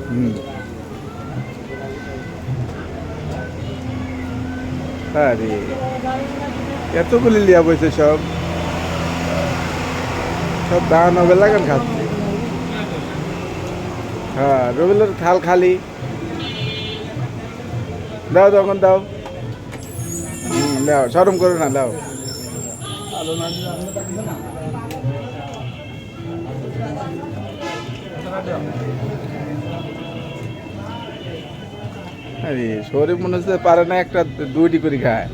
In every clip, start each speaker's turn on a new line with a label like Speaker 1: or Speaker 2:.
Speaker 1: হুম। আরে এতগুলি লিয়া বইছে সব সব দান হবে লাগান খাচ্ছে। হ্যাঁ রবিলের থাল খালি দাও তখন দাও। দাও সরম করো না দাও। আরে শরীর মনে হচ্ছে পারে না একটা দুইটি করে খায়।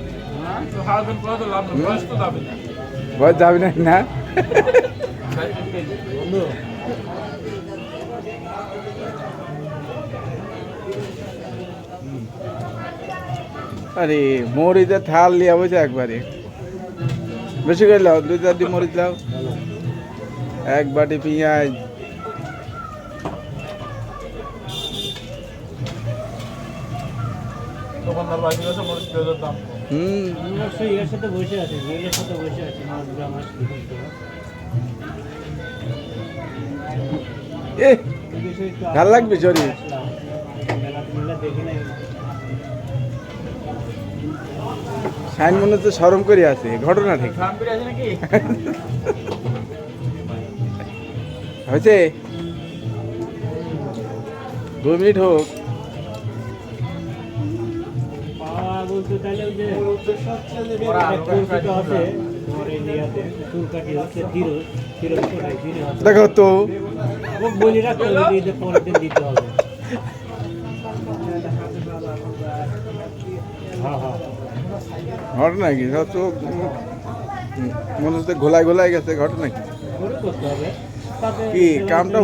Speaker 1: বয়স যাবি না না আরে মরিচের থাল লিয়া বলছে একবারে বেশি করে লাও 2-4টি মরিচ লাও এক বাটি পেঁয়াজ ঝাল লাগবে শরীর সাইন মনে হচ্ছে সরম করে আছে ঘটনা ঠিক হয়েছে 2 মিনিট হোক দেখো তো ঘটনা কি সব তো মনে হচ্ছে ঘোলায় ঘোলায় গেছে ঘটনা কি কামটা